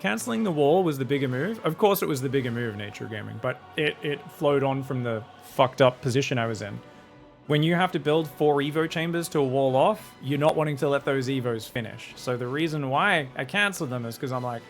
canceling the wall was the bigger move. Of course it was the bigger move, Nature Gaming, but it flowed on from the fucked up position I was in. When you have to build 4 Evo chambers to a wall off, you're not wanting to let those Evos finish. So the reason why I canceled them is because I'm like,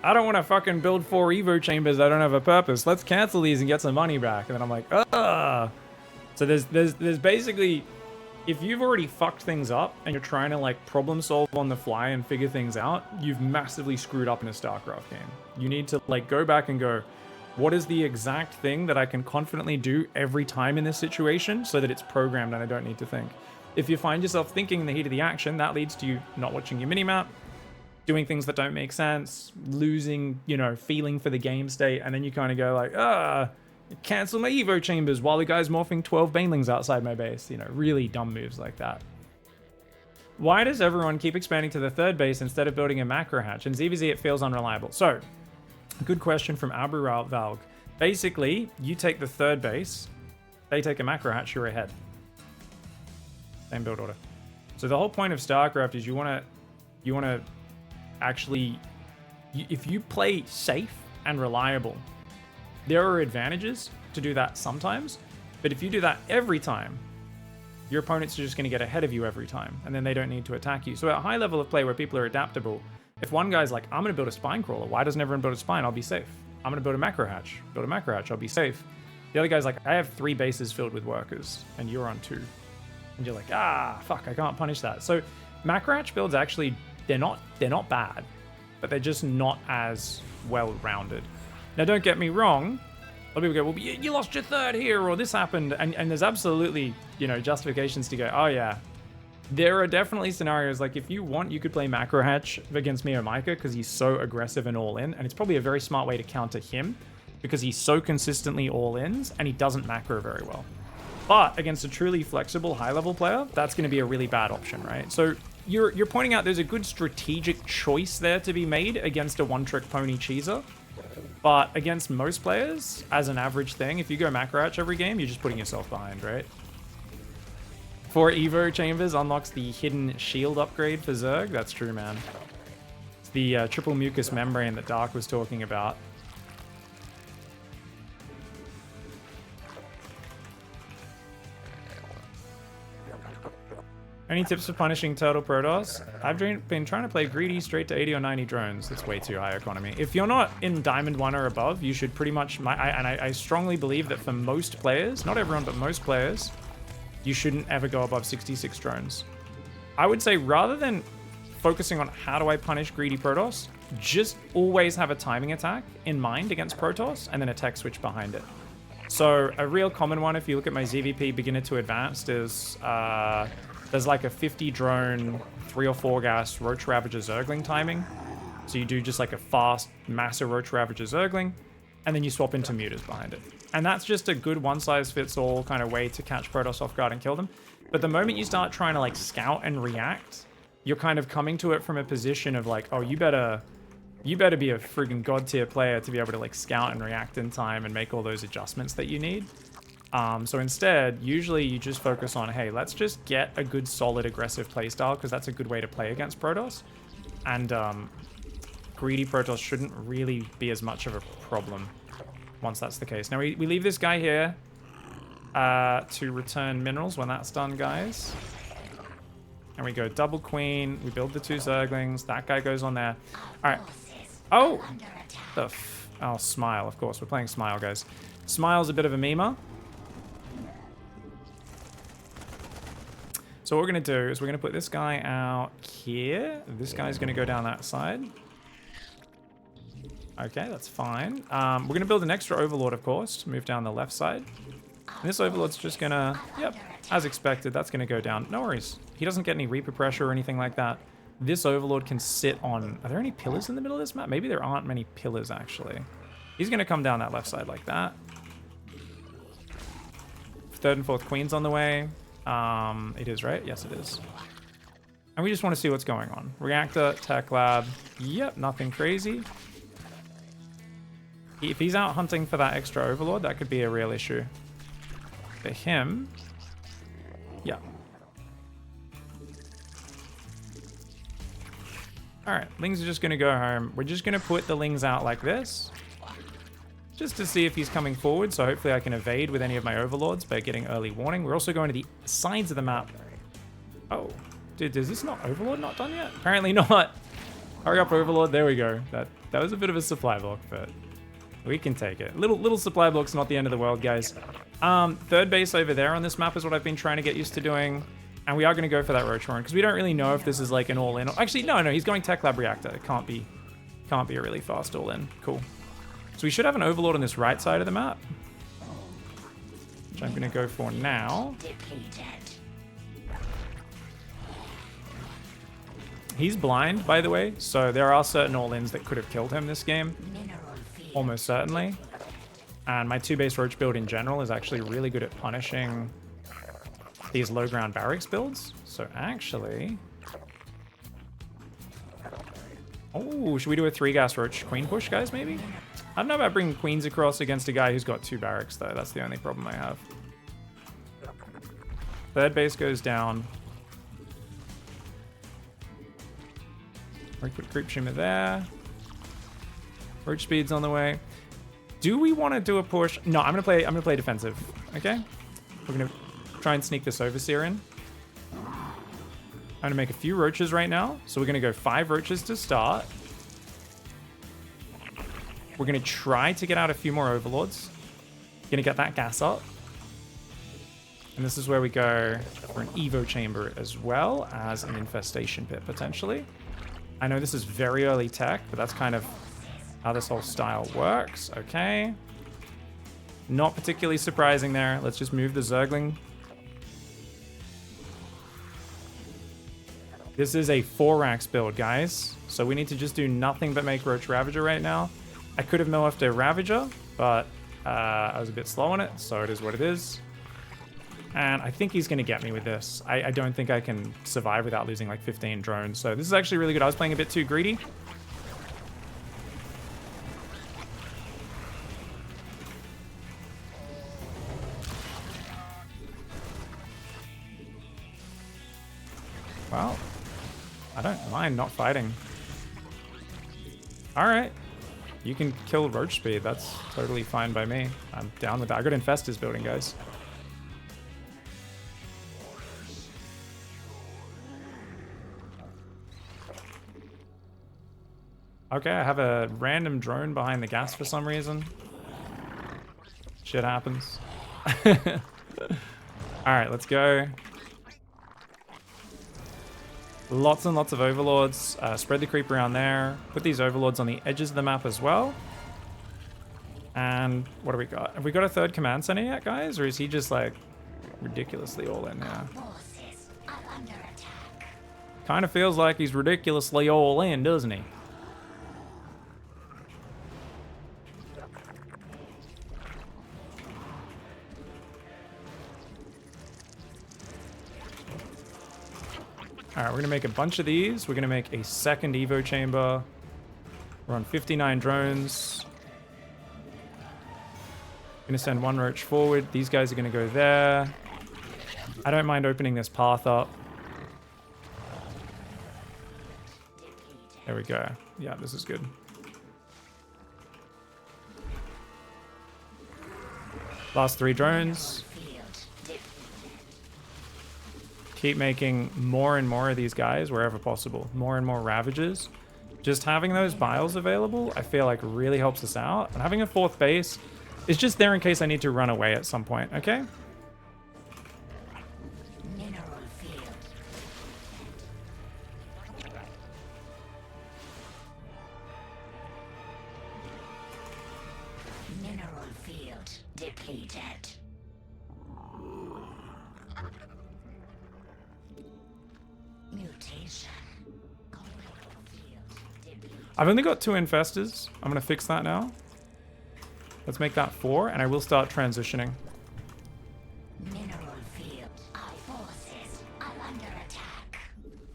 I don't want to fucking build 4 Evo chambers that don't have a purpose. Let's cancel these and get some money back. And then I'm like, ugh. So there's basically, if you've already fucked things up and you're trying to like problem solve on the fly and figure things out, you've massively screwed up in a StarCraft game. You need to like go back and go, what is the exact thing that I can confidently do every time in this situation so that it's programmed and I don't need to think? If you find yourself thinking in the heat of the action, that leads to you not watching your minimap, doing things that don't make sense, losing, you know, feeling for the game state, and then you kind of go like, cancel my Evo chambers while the guy's morphing 12 banelings outside my base. You know, really dumb moves like that. Why does everyone keep expanding to the third base instead of building a macro hatch? In ZVZ, it feels unreliable. So, good question from Abu Valg. Basically, you take the third base, they take a macro hatch, you're ahead. Same build order. So the whole point of StarCraft is you want to actually, if you play safe and reliable, there are advantages to do that sometimes, but if you do that every time, your opponents are just going to get ahead of you every time, and then they don't need to attack you. So at a high level of play where people are adaptable, if one guy's like, I'm going to build a spine crawler, why doesn't everyone build a spine? I'll be safe. I'm going to build a macro hatch. Build a macro hatch, I'll be safe. The other guy's like, I have 3 bases filled with workers, and you're on 2. And you're like, fuck, I can't punish that. So macro hatch builds actually, they're not bad, but they're just not as well-rounded. Now, don't get me wrong. A lot of people go, well, you lost your third here, or this happened. And there's absolutely, you know, justifications to go, oh, yeah. There are definitely scenarios, like if you want, you could play macro hatch against me or Micah because he's so aggressive and all in. And it's probably a very smart way to counter him because he's so consistently all ins and he doesn't macro very well. But against a truly flexible high-level player, that's going to be a really bad option, right? So you're pointing out there's a good strategic choice there to be made against a one-trick pony cheeser. But against most players, as an average thing, if you go macro hatch every game, you're just putting yourself behind, right? 4 Evo chambers unlocks the hidden shield upgrade for Zerg. That's true, man. It's the triple mucus membrane that Dark was talking about. Any tips for punishing Turtle Protoss? I've been trying to play greedy straight to 80 or 90 drones. That's way too high economy. If you're not in Diamond 1 or above, you should pretty much... I strongly believe that for most players, not everyone, but most players, you shouldn't ever go above 66 drones. I would say rather than focusing on how do I punish greedy Protoss, just always have a timing attack in mind against Protoss and then a tech switch behind it. So a real common one, if you look at my ZVP beginner to advanced, is... there's like a 50 drone, 3 or 4 gas Roach Ravager Zergling timing. So you do just like a fast, massive Roach Ravager Zergling, and then you swap into Mutas behind it. And that's just a good one-size-fits-all kind of way to catch Protoss off guard and kill them. But the moment you start trying to like scout and react, you're kind of coming to it from a position of like, oh, you better be a friggin' god tier player to be able to like scout and react in time and make all those adjustments that you need. So instead, usually you just focus on, hey, let's just get a good, solid, aggressive playstyle, because that's a good way to play against Protoss. And greedy Protoss shouldn't really be as much of a problem once that's the case. Now, we leave this guy here to return minerals when that's done, guys. And we go double queen. We build the 2 Zerglings. That guy goes on there. All right. Oh! Oh, Smile, of course. We're playing Smile, guys. Smile's a bit of a memer. So what we're going to do is we're going to put this guy out here. This guy's going to go down that side. Okay, that's fine. We're going to build an extra Overlord, of course, to move down the left side. And this Overlord's just going to, yep, as expected, that's going to go down. No worries. He doesn't get any Reaper pressure or anything like that. This Overlord can sit on... Are there any pillars in the middle of this map? Maybe there aren't many pillars, actually. He's going to come down that left side like that. 3rd and 4th Queen's on the way. It is, right? Yes, it is. And we just want to see what's going on. Reactor, Tech Lab. Yep, nothing crazy. If he's out hunting for that extra Overlord, that could be a real issue. For him... Yeah. All right, Lings are just going to go home. We're just going to put the Lings out like this, just to see if he's coming forward. So hopefully I can evade with any of my overlords by getting early warning. We're also going to the sides of the map. Oh, dude, is this not overlord not done yet? Apparently not. Hurry up, overlord. There we go. That was a bit of a supply block, but we can take it. Little supply block's not the end of the world, guys. Third base over there on this map is what I've been trying to get used to doing. And we are going to go for that Roach Horn because we don't really know if this is like an all-in. Actually, no, he's going Tech Lab Reactor. It can't be a really fast all-in. Cool. So we should have an Overlord on this right side of the map, which I'm going to go for now. He's blind, by the way, so there are certain all-ins that could have killed him this game. Almost certainly. And my 2-base Roach build in general is actually really good at punishing these low ground barracks builds. So actually... Oh, should we do a 3-gas Roach Queen push, guys, maybe? I don't know about bringing Queens across against a guy who's got 2 barracks, though. That's the only problem I have. Third base goes down. Very quick creep shimmer there. Roach speed's on the way. Do we want to do a push? No, I'm gonna play defensive. Okay? We're gonna try and sneak this Overseer in. I'm gonna make a few roaches right now. So we're gonna go 5 roaches to start. We're gonna try to get out a few more overlords. Gonna get that gas up. And this is where we go for an Evo chamber as well as an infestation pit potentially. I know this is very early tech, but that's kind of how this whole style works. Okay. Not particularly surprising there. Let's just move the Zergling. This is a 4-rax build, guys. So we need to just do nothing but make Roach Ravager right now. I could have milled a Ravager, but I was a bit slow on it, so it is what it is. And I think he's going to get me with this. I don't think I can survive without losing like 15 drones. So this is actually really good. I was playing a bit too greedy. Well, I don't mind not fighting. All right. You can kill Roach Speed. That's totally fine by me. I'm down with that. I got Infestors building, guys. Okay, I have a random drone behind the gas for some reason. Shit happens. Alright, let's go. Lots and lots of overlords. Spread the creep around there. Put these overlords on the edges of the map as well. And what do we got? Have we got a 3rd command center yet, guys? Or is he just like ridiculously all in now? Kind of feels like he's ridiculously all in, doesn't he? Alright, we're going to make a bunch of these. We're going to make a 2nd Evo chamber. We're on 59 drones. Going to send 1 Roach forward. These guys are going to go there. I don't mind opening this path up. There we go. Yeah, this is good. Last 3 drones. Keep making more and more of these guys wherever possible. More and more Ravagers. Just having those Biles available, I feel like really helps us out. And having a 4th base is just there in case I need to run away at some point, okay? Mineral field. Mineral field depleted. Mutation. I've only got 2 Infestors. I'm going to fix that now. Let's make that 4, and I will start transitioning. Mineral field. Our forces are under attack.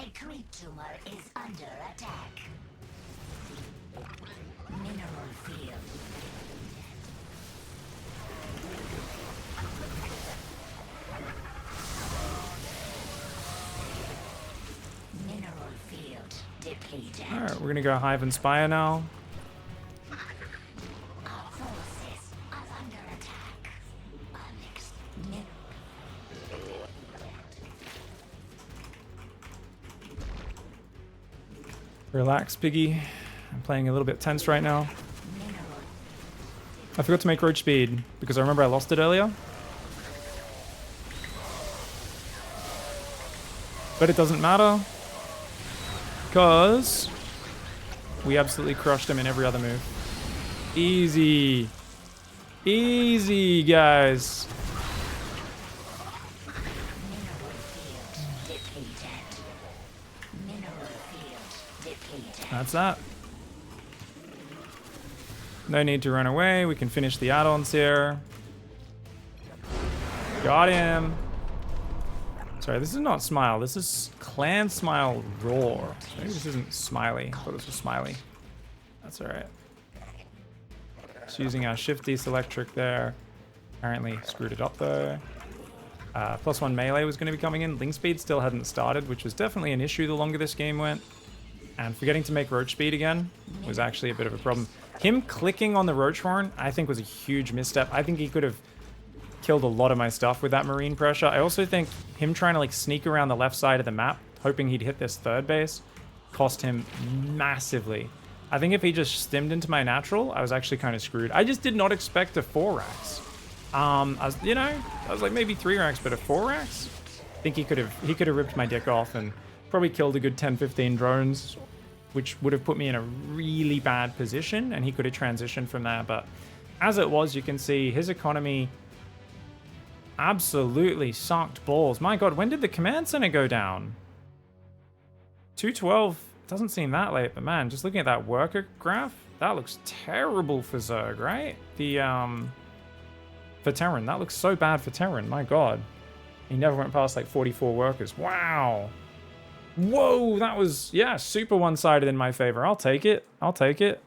A creep tumor is under attack. Mineral field. Mineral field depleted. Alright, we're gonna go Hive and Spire now. Our forces are under attack. Relax, Piggy. I'm playing a little bit tense right now. I forgot to make roach speed because I remember I lost it earlier. But it doesn't matter because we absolutely crushed him in every other move. Easy. Easy, guys. That's that. No need to run away. We can finish the add-ons here. Got him. Sorry, this is not Smile. This is Clan Smile Roar. Maybe this isn't Smiley. I thought this was Smiley. That's alright. Just using our Shift Deselect trick there. Apparently screwed it up though. +1 melee was going to be coming in. Link speed still hadn't started, which was definitely an issue the longer this game went. And forgetting to make roach speed again was actually a bit of a problem. Him clicking on the roach horn, I think, was a huge misstep. I think he could have killed a lot of my stuff with that marine pressure. I also think him trying to like sneak around the left side of the map, hoping he'd hit this third base, cost him massively. I think if he just stimmed into my natural, I was actually kind of screwed. I just did not expect a 4 racks. I was like maybe 3 racks, but a 4 racks? I think he could have ripped my dick off and probably killed a good 10-15 drones, which would have put me in a really bad position, and he could have transitioned from there. But as it was, you can see his economy absolutely sucked balls. My god, when did the command center go down? 212 doesn't seem that late, but man, just looking at that worker graph, that looks terrible for Zerg, right? For Terran, that looks so bad for Terran, my god. He never went past like 44 workers. Wow. Whoa, that was, yeah, super one-sided in my favor. I'll take it. I'll take it.